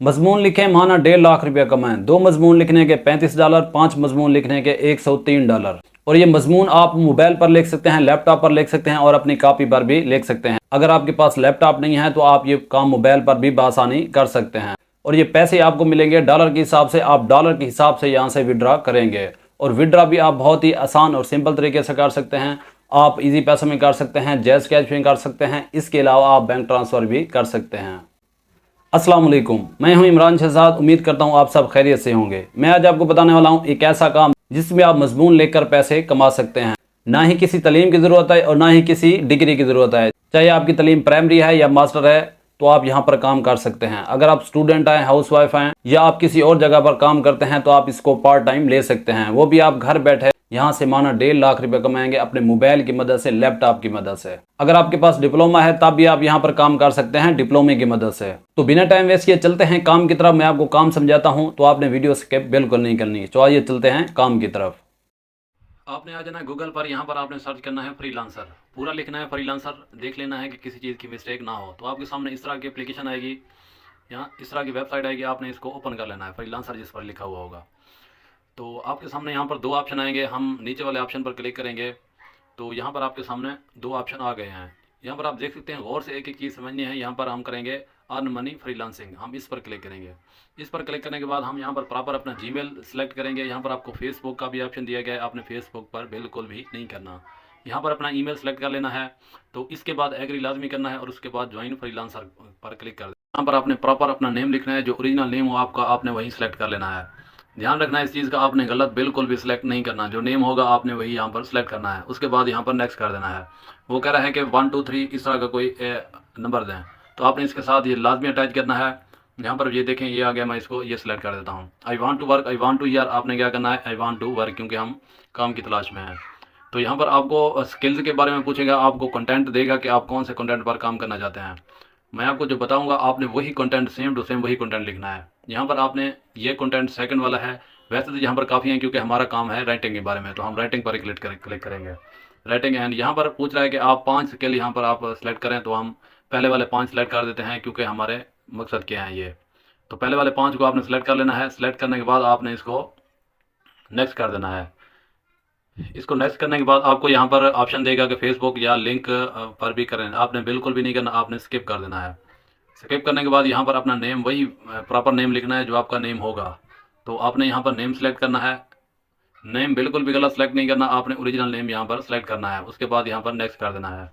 मजमून लिखें माना 1.5 लाख रुपया कमाएं। 2 मजमून लिखने के $35, 5 मजमून लिखने के $103। और ये मजमून आप मोबाइल पर लिख सकते हैं, लैपटॉप पर लिख सकते हैं और अपनी कॉपी पर भी लिख सकते हैं। अगर आपके पास लैपटॉप नहीं है तो आप ये काम मोबाइल पर भी बआसानी कर सकते हैं। और ये पैसे आपको मिलेंगे डॉलर के हिसाब से, आप डॉलर के हिसाब से यहाँ से विड्रॉ करेंगे। और विड्रॉ भी आप बहुत ही आसान और सिंपल तरीके से कर सकते हैं। आप इजी पैसे में कर सकते हैं, जैज़ कैश में कर सकते हैं, इसके अलावा आप बैंक ट्रांसफ़र भी कर सकते हैं। अस्सलाम वालेकुम, मैं हूं इमरान शहजाद। उम्मीद करता हूं आप सब खैरियत से होंगे। मैं आज आपको बताने वाला हूं एक ऐसा काम जिसमें आप मजमून लेकर पैसे कमा सकते हैं। ना ही किसी तलीम की ज़रूरत है और ना ही किसी डिग्री की ज़रूरत है। चाहे आपकी तलीम प्राइमरी है या मास्टर है तो आप यहाँ पर काम कर सकते हैं। अगर आप स्टूडेंट हैं, हाउस वाइफ हैं या आप किसी और जगह पर काम करते हैं तो आप इसको पार्ट टाइम ले सकते हैं। वो भी आप घर बैठे यहाँ से माना 1.5 लाख रुपए कमाएंगे अपने मोबाइल की मदद से, लैपटॉप की मदद से। अगर आपके पास डिप्लोमा है तब भी आप यहाँ पर काम कर सकते हैं डिप्लोमे की मदद से। तो बिना टाइम वेस्ट किए चलते हैं काम की तरफ। मैं आपको काम समझाता हूँ तो आपने वीडियो स्किप बिल्कुल नहीं करनी है। तो आइए चलते हैं काम की तरफ। आपने आ जाना है गूगल पर। यहाँ पर आपने सर्च करना है फ्रीलांसर, पूरा लिखना है फ्रीलांसर। देख लेना है कि किसी चीज़ की मिस्टेक ना हो। तो आपके सामने इस तरह की एप्लीकेशन आएगी, यहाँ इस तरह की वेबसाइट आएगी। आपने इसको ओपन कर लेना है, फ्रीलांसर जिस पर लिखा हुआ होगा। तो आपके सामने यहाँ पर 2 ऑप्शन आएंगे। हम नीचे वाले ऑप्शन पर क्लिक करेंगे तो यहाँ पर आपके सामने 2 ऑप्शन आ गए हैं। यहाँ पर आप देख सकते हैं, गौर से एक एक चीज़ समझनी है। यहाँ पर हम करेंगे अर्न मनी फ्रीलांसिंग, हम इस पर क्लिक करेंगे। इस पर क्लिक करने के बाद हम यहाँ पर प्रॉपर अपना जीमेल सेलेक्ट करेंगे। यहाँ पर आपको फेसबुक का भी ऑप्शन दिया गया है, आपने फेसबुक पर बिल्कुल भी नहीं करना। यहाँ पर अपना ईमेल सेलेक्ट कर लेना है। तो इसके बाद एग्री लाजमी करना है और उसके बाद ज्वाइन फ्रीलांसर पर क्लिक कर देना। यहाँ पर आपने प्रॉपर अपना नेम लिखना है, जो ओरिजिनल नेम हो आपका आपने वही सिलेक्ट कर लेना है। ध्यान रखना है इस चीज़ का, आपने गलत बिल्कुल भी सिलेक्ट नहीं करना। जो नेम होगा आपने वही यहाँ पर सिलेक्ट करना है। उसके बाद यहाँ पर नेक्स्ट कर देना है। वो कह रहा है कि 1 2 3 इस तरह का कोई नंबर दें, तो आपने इसके साथ ये लाजमी अटैच करना है। यहाँ पर ये देखें, ये आ गया। मैं इसको ये सिलेक्ट कर देता हूँ। I want to work, I want to year आपने क्या करना है, आई वांट टू वर्क, क्योंकि हम काम की तलाश में हैं। तो यहाँ पर आपको स्किल्स के बारे में पूछेगा, आपको कंटेंट देगा कि आप कौन से कंटेंट पर काम करना चाहते हैं। मैं आपको जो बताऊंगा आपने वही कंटेंट, सेम टू सेम वही कंटेंट लिखना है। यहाँ पर आपने ये कंटेंट सेकंड वाला है। वैसे तो यहाँ पर काफ़ी है क्योंकि हमारा काम है राइटिंग के बारे में, तो हम राइटिंग पर क्लिक करेंगे। राइटिंग एंड यहाँ पर पूछ रहा है कि आप 5 स्किल यहाँ पर आप सेलेक्ट करें, तो हम पहले वाले 5 सेलेक्ट कर देते हैं क्योंकि हमारे मकसद क्या है ये। तो पहले वाले 5 को आपने सेलेक्ट कर लेना है। सेलेक्ट करने के बाद आपने इसको नेक्स्ट कर देना है। इसको नेक्स्ट करने के बाद आपको यहाँ पर ऑप्शन देगा कि फेसबुक या लिंक पर भी करें। आपने बिल्कुल भी नहीं करना, आपने स्किप कर देना है। स्किप करने के बाद यहाँ पर अपना नेम, वही प्रॉपर नेम लिखना है जो आपका नेम होगा। तो आपने यहाँ पर नेम सेलेक्ट करना है। नेम बिल्कुल भी गलत सेलेक्ट नहीं करना, आपने ओरिजिनल नेम यहाँ पर सेलेक्ट करना है। उसके बाद यहाँ पर नेक्स्ट कर देना है।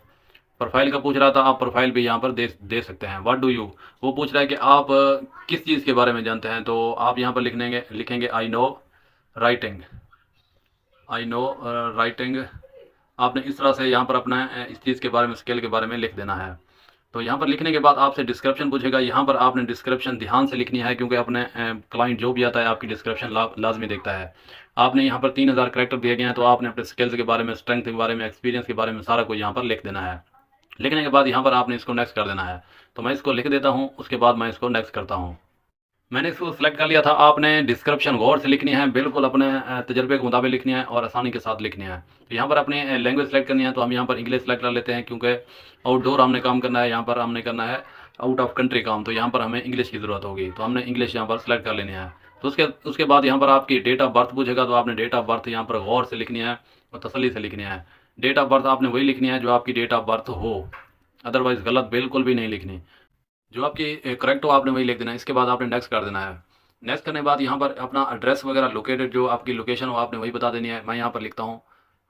प्रोफाइल का पूछ रहा था, आप प्रोफाइल भी यहाँ पर दे सकते हैं। व्हाट डू यू, वो पूछ रहा है कि आप किस चीज़ के बारे में जानते हैं। तो आप यहाँ पर लिखेंगे I know writing, I know writing. आपने इस तरह से यहाँ पर अपना इस चीज़ के बारे में, स्किल के बारे में लिख देना है। तो यहाँ पर लिखने के बाद आपसे डिस्क्रिप्शन पूछेगा। यहाँ पर आपने डिस्क्रिप्शन ध्यान से लिखनी है क्योंकि अपने क्लाइंट जो भी आता है आपकी डिस्क्रिप्शन लाजमी देखता है। आपने यहाँ पर 3000 करेक्टर दिए गए हैं, तो आपने अपने स्किल्स के बारे में, स्ट्रेंथ के बारे में, एक्सपीरियंस के बारे में सारा कुछ यहाँ पर लिख देना है। लिखने के बाद यहाँ पर आपने इसको नेक्स्ट कर देना है। तो मैं इसको लिख देता हूँ, उसके बाद मैं इसको नेक्स्ट करता हूँ। मैंने इसको सिलेक्ट कर लिया था। आपने डिस्क्रिप्शन गौर से लिखनी है, बिल्कुल अपने तजर्बे के मुताबिक लिखनी है और आसानी के साथ लिखनी है। तो यहाँ पर अपनी लैंग्वेज सेलेक्ट करनी है, तो हम यहाँ पर इंग्लिश सेलेक्ट कर लेते हैं क्योंकि आउटडोर हमने काम करना है। यहाँ पर हमने करना है आउट ऑफ कंट्री काम, तो यहाँ पर हमें इंग्लिश की ज़रूरत होगी, तो हमने इंग्लिश यहाँ पर सेलेक्ट कर लेनी है। तो उसके बाद यहाँ पर आपकी डेट ऑफ बर्थ पूछेगा, तो आपने डेट ऑफ बर्थ यहाँ पर गौर से लिखनी है और तसल्ली से लिखनी है। डेट ऑफ बर्थ आपने वही लिखनी है जो आपकी डेट ऑफ बर्थ हो, अदरवाइज़ गलत बिल्कुल भी नहीं लिखनी। जो आपकी करेक्ट हो आपने वही लिख देना है। इसके बाद आपने नेक्स्ट कर देना है। नेक्स्ट करने के बाद यहाँ पर अपना एड्रेस वगैरह, लोकेटेड जो आपकी लोकेशन हो आपने वही बता देनी है। मैं यहाँ पर लिखता हूँ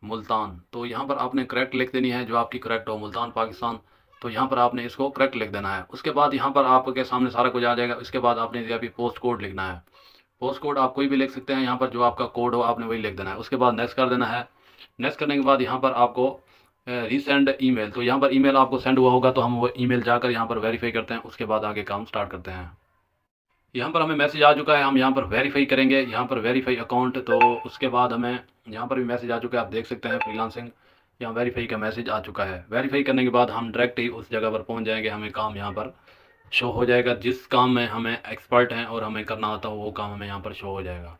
मुल्तान, तो यहाँ पर आपने करेक्ट लिख देनी है जो आपकी करेक्ट हो, मुल्तान पाकिस्तान। तो यहाँ पर आपने इसको करेक्ट लिख देना है। उसके बाद यहाँ पर आपके सामने सारा कुछ आ जाएगा। इसके बाद आपने यहाँ पे पोस्ट कोड लिखना है। पोस्ट कोड आप कोई भी लिख सकते हैं, यहाँ पर जो आपका कोड हो आपने वही लिख देना है। उसके बाद नेक्स्ट कर देना है। नेक्स्ट करने के बाद यहाँ पर आपको रीसेंड ईमेल, तो यहाँ पर ईमेल आपको सेंड हुआ होगा, तो हम वो ईमेल जाकर यहाँ पर वेरीफाई करते हैं। उसके बाद आगे काम स्टार्ट करते हैं। यहाँ पर हमें मैसेज आ चुका है, हम यहाँ पर वेरीफाई करेंगे, यहाँ पर वेरीफाई अकाउंट। तो उसके बाद हमें यहाँ पर भी मैसेज आ चुका है, आप देख सकते हैं फ्रीलांसिंग, यहाँ वेरीफाई का मैसेज आ चुका है। वेरीफाई करने के बाद हम डायरेक्ट ही उस जगह पर पहुँच जाएंगे। हमें काम यहाँ पर शो हो जाएगा, जिस काम में हमें एक्सपर्ट हैं और हमें करना आता हो वो काम हमें यहाँ पर शो हो जाएगा।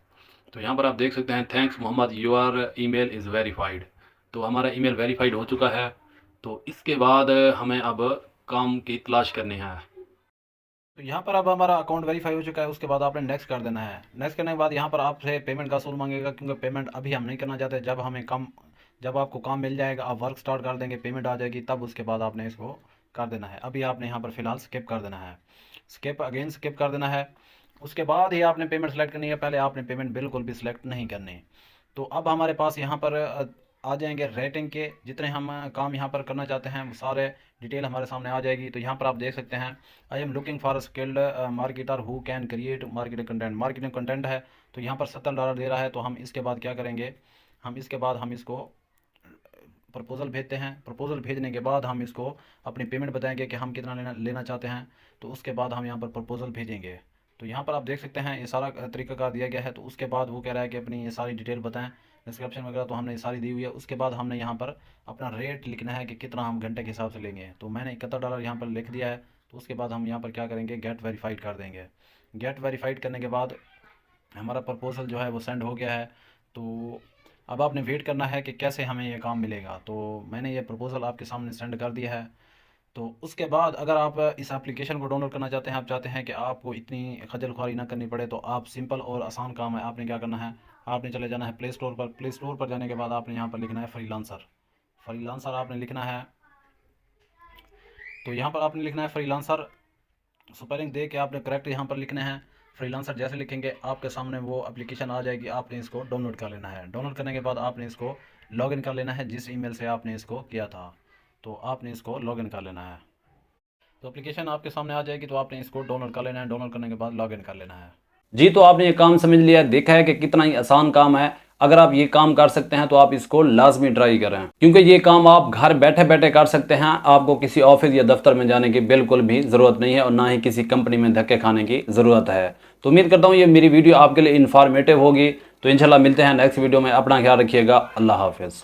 तो यहाँ पर आप देख सकते हैं, thanks Mohammad, your email is verified. तो हमारा ईमेल वेरीफाइड हो चुका है। तो इसके बाद हमें अब काम की तलाश करनी है। तो यहाँ पर अब हमारा अकाउंट वेरीफाई हो चुका है। उसके बाद आपने नेक्स्ट कर देना है। नेक्स्ट करने के बाद यहाँ पर आपसे पेमेंट का असूल मांगेगा, क्योंकि पेमेंट अभी हम नहीं करना चाहते। जब आपको काम मिल जाएगा, आप वर्क स्टार्ट कर देंगे, पेमेंट आ जाएगी, तब उसके बाद आपने इसको कर देना है। अभी आपने यहाँ पर फिलहाल स्किप कर देना है, स्किप कर देना है। उसके बाद ही आपने पेमेंट सेलेक्ट करनी है, पहले आपने पेमेंट बिल्कुल भी सिलेक्ट नहीं करनी। तो अब हमारे पास यहाँ पर आ जाएंगे रेटिंग के जितने हम काम यहाँ पर करना चाहते हैं, वो सारे डिटेल हमारे सामने आ जाएगी। तो यहाँ पर आप देख सकते हैं, I am looking for skilled marketer who can create marketing content है। तो यहाँ पर $70 दे रहा है। तो हम इसके बाद क्या करेंगे, हम इसको प्रपोज़ल भेजते हैं। प्रपोज़ल भेजने के बाद हम इसको अपनी पेमेंट बताएंगे कि हम कितना लेना चाहते हैं। तो उसके बाद हम यहाँ पर प्रपोज़ल भेजेंगे। तो यहाँ पर आप देख सकते हैं ये सारा तरीक़ाकार दिया गया है। तो उसके बाद वो कह रहा है कि अपनी ये सारी डिटेल बताएं, डिस्क्रिप्शन वगैरह, तो हमने ये सारी दी हुई है। उसके बाद हमने यहाँ पर अपना रेट लिखना है कि कितना हम घंटे के हिसाब से लेंगे। तो मैंने $71 यहाँ पर लिख दिया है। तो उसके बाद हम यहाँ पर क्या करेंगे, गेट वेरीफाइड कर देंगे। गेट वेरीफाइड करने के बाद हमारा प्रपोज़ल जो है वो सेंड हो गया है। तो अब आपने वेट करना है कि कैसे हमें ये काम मिलेगा। तो मैंने ये प्रपोज़ल आपके सामने सेंड कर दिया है। तो उसके बाद अगर आप इस एप्लीकेशन को डाउनलोड करना चाहते हैं, आप चाहते हैं कि आपको इतनी खजल खुआरी ना करनी पड़े, तो आप सिंपल और आसान काम है। आपने क्या करना है, आपने चले जाना है प्ले स्टोर पर। प्ले स्टोर पर जाने के बाद आपने यहाँ पर लिखना है फ्रीलांसर आपने लिखना है। तो यहाँ पर आपने लिखना है फ्रीलांसर, स्पेलिंग दे के आपने करेक्ट यहाँ पर लिखने हैं। फ्रीलांसर जैसे लिखेंगे आपके सामने वो एप्लीकेशन आ जाएगी, आपने इसको डाउनलोड कर लेना है। डाउनलोड करने के बाद आपने इसको लॉगिन कर लेना है, जिस ईमेल से आपने इसको किया था। तो आपने इसको लॉगिन कर लेना है। तो एप्लीकेशन आपके सामने आ जाएगी, तो आपने इसको डाउनलोड कर लेना है। डाउनलोड करने के बाद लॉगिन कर लेना है। जी, तो आपने ये काम समझ लिया, देखा है कि कितना ही आसान काम है। अगर आप ये काम कर सकते हैं तो आप इसको लाजमी ट्राई करें, क्योंकि ये काम आप घर बैठे बैठे कर सकते हैं। आपको किसी ऑफिस या दफ्तर में जाने की बिल्कुल भी ज़रूरत नहीं है, और ना ही किसी कंपनी में धक्के खाने की ज़रूरत है। तो उम्मीद करता हूँ ये मेरी वीडियो आपके लिए इन्फॉर्मेटिव होगी। तो इंशाल्लाह मिलते हैं नेक्स्ट वीडियो में। अपना ख्याल रखिएगा। अल्लाह हाफिज़।